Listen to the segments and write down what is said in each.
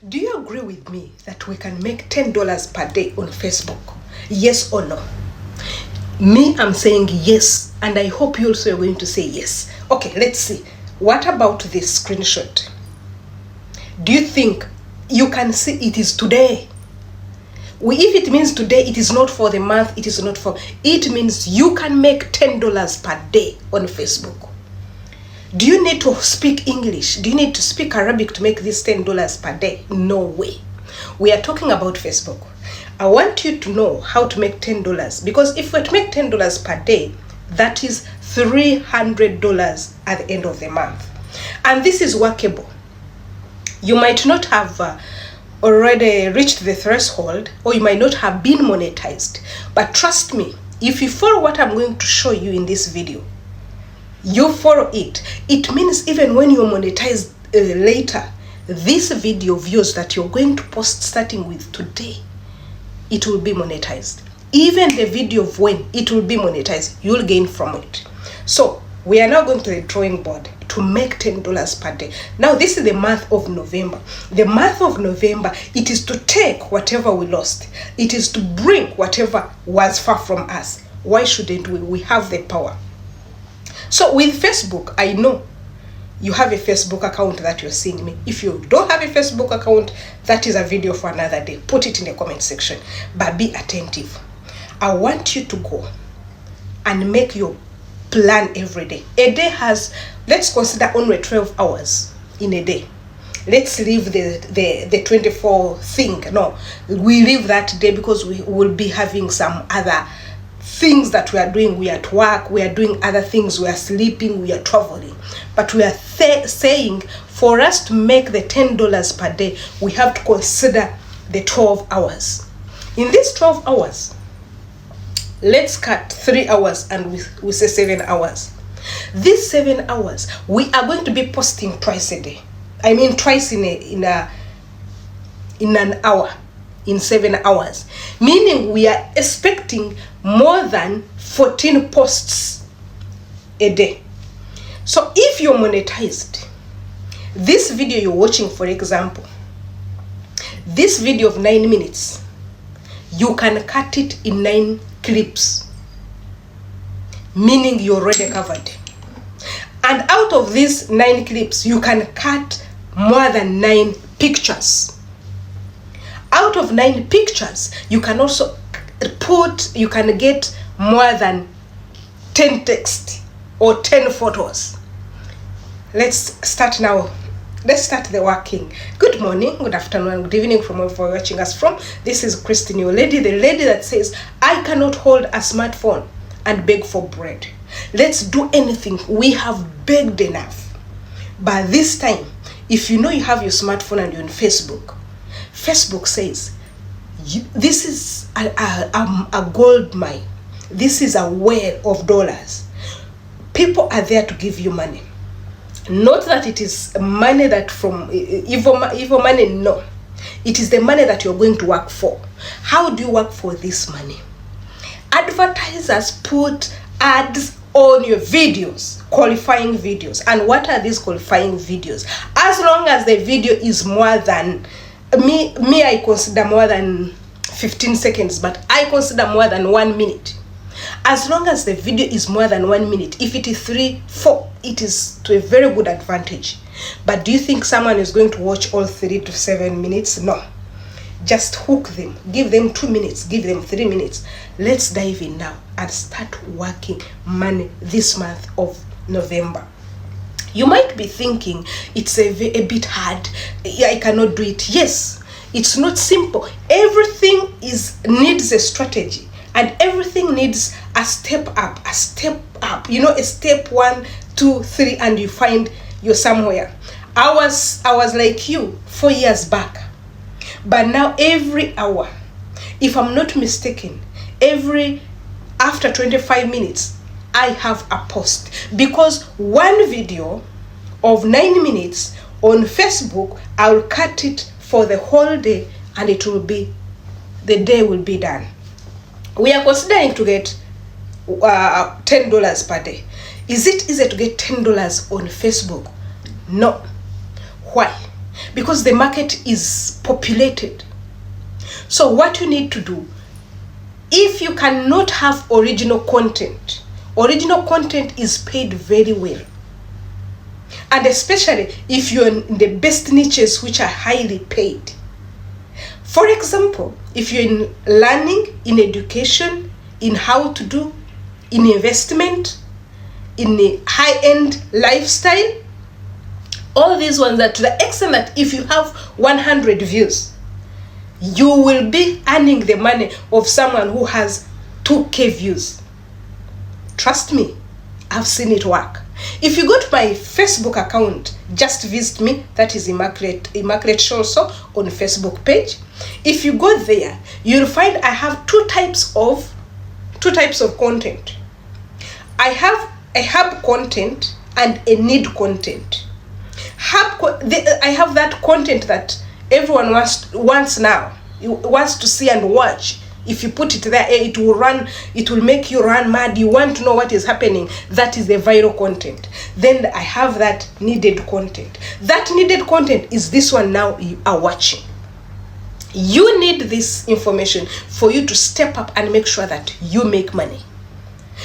Do you agree with me that we can make $10 per day on Facebook? Yes or no? Me, I'm saying yes, and I hope you also are going to say yes. Okay, let's see. What about this screenshot? Do you think you can see it is today? If it means today, it is not for the month, it is not for, it means you can make $10 per day on Facebook. Do you need to speak English? Do you need to speak Arabic to make this $10 per day? No way. We are talking about Facebook. I want you to know how to make $10, because if we make $10 per day, that is $300 at the end of the month. And this is workable. You might not have already reached the threshold, or you might not have been monetized. But trust me, if you follow what I'm going to show you in this video, you follow it, it means even when you're monetized later, this video views that you're going to post starting with today, it will be monetized. Even the video of when it will be monetized, you'll gain from it. So we are now going to the drawing board to make $10 per day. Now this is the month of November. The month of November, it is to take whatever we lost. It is to bring whatever was far from us. Why shouldn't we? We have the power. So with Facebook, I know you have a Facebook account that you're seeing me. If you don't have a Facebook account, that is a video for another day. Put it in the comment section, but be attentive. I want you to go and make your plan every day. A day has, let's consider only 12 hours in a day. Let's leave the 24 thing. No, we leave that day because we will be having some other things that we are doing. We are at work, we are doing other things, we are sleeping, we are traveling. But we are saying for us to make the $10 per day, we have to consider the 12 hours. In these 12 hours, let's cut 3 hours and we say 7 hours. These 7 hours, we are going to be posting twice a day. I mean twice in an hour, in 7 hours. Meaning we are expecting more than 14 posts a day. So if you're monetized, this video you're watching, for example, this video of 9 minutes, you can cut it in 9 clips, meaning you're already covered. And out of these 9 clips, you can cut more than 9 pictures. Out of 9 pictures, you can also you can get more than 10 text or 10 photos. Let's start now. Let's start the working. Good morning, good afternoon, good evening from wherever you're watching us from. This is Christine, your lady, the lady that says, I cannot hold a smartphone and beg for bread. Let's do anything. We have begged enough. But this time, if you know you have your smartphone and you're on Facebook, Facebook says, this is a gold mine. This is a well of dollars. People are there to give you money. Not that it is money that from evil money, no. It is the money that you're going to work for. How do you work for this money? Advertisers put ads on your videos, qualifying videos. And what are these qualifying videos? As long as the video is more than, me I consider more than 15 seconds, but I consider more than 1 minute. As long as the video is more than 1 minute, if it is 3, 4, it is to a very good advantage. But do you think someone is going to watch all 3 to 7 minutes? No. Just hook them. Give them 2 minutes. Give them 3 minutes. Let's dive in now and start working money this month of November. You might be thinking it's a bit hard. I cannot do it. Yes, it's not simple. Everything needs a strategy. And everything needs a step up, a step up. You know, a step 1, 2, 3, and you find you're somewhere. I was like you 4 years back. But now every hour, if I'm not mistaken, after 25 minutes, I have a post. Because one video of 9 minutes on Facebook, I'll cut it for the whole day and the day will be done. We are considering to get $10 per day. Is it easy to get $10 on Facebook? No. Why? because the market is populated. So what you need to do, if you cannot have original content is paid very well. And especially if you're in the best niches which are highly paid. For example, if you're in learning, in education, in how to do, in investment, in a high-end lifestyle, all these ones are to the extent that if you have 100 views, you will be earning the money of someone who has 2K views. Trust me, I've seen it work. If you go to my Facebook account, just visit me, that is Immaculate Sholso on Facebook page. If you go there, you'll find I have two types of content. I have a hub content and a need content. I have that content that everyone wants now. Wants to see and watch. If you put it there, it will make you run mad. You want to know what is happening. That is the viral content. Then I have that needed content. That needed content is this one now you are watching. You need this information for you to step up and make sure that you make money.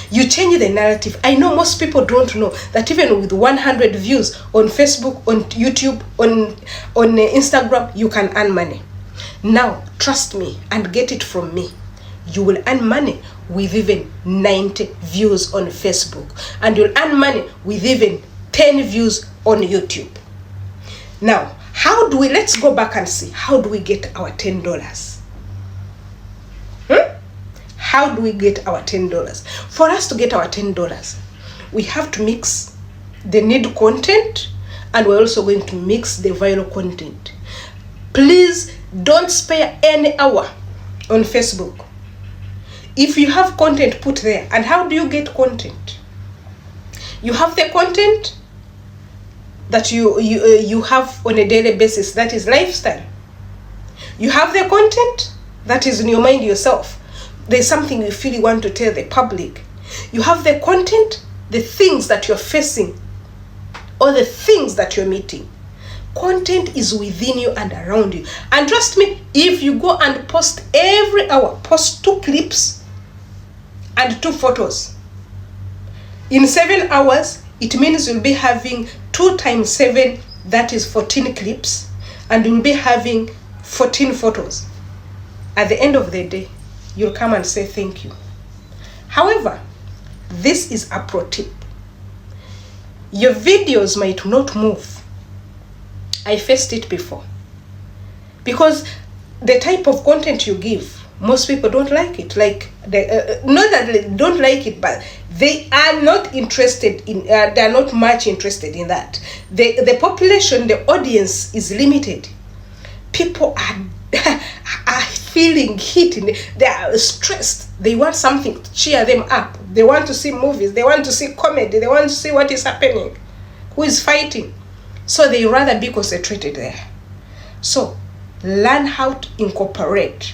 You change the narrative. I know most people don't know that even with 100 views on Facebook, on YouTube, on Instagram, you can earn money. Now, trust me and get it from me. You will earn money with even 90 views on Facebook. And you'll earn money with even 10 views on YouTube. Now, let's go back and see, how do we get our $10? How do we get our $10? For us to get our $10, we have to mix the need content, and we're also going to mix the viral content. Please don't spare any hour on Facebook. If you have content, put there. And how do you get content? You have the content that you have on a daily basis, that is lifestyle. You have the content that is in your mind yourself. There's something you feel you want to tell the public. You have the content, the things that you're facing, or the things that you're meeting. Content is within you and around you. And trust me, if you go and post every hour, post 2 clips and 2 photos, in 7 hours, it means you'll be having 2 times 7, that is 14 clips, and you'll be having 14 photos. At the end of the day, you'll come and say thank you. However, this is a pro tip. Your videos might not move. I faced it before. Because the type of content you give, most people don't like it. Not that they don't like it, but they are not interested in, they are not much interested in that. The population, the audience is limited. People are feeling hit, they are stressed. They want something to cheer them up. They want to see movies, they want to see comedy, they want to see what is happening, who is fighting. So they rather be concentrated there. So learn how to incorporate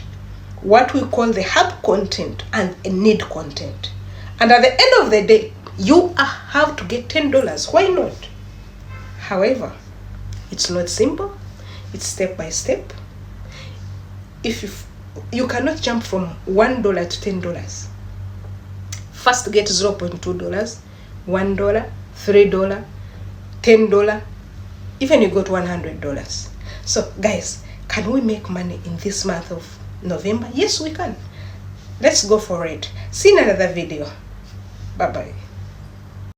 what we call the hub content and a need content. And at the end of the day, you have to get $10. Why not? However, it's not simple. It's step by step. If you cannot jump from $1 to $10. First get $0.2, $1, $3, $10, even you got $100. So guys, can we make money in this month of November? Yes, we can. Let's go for it. See you in another video. Bye bye.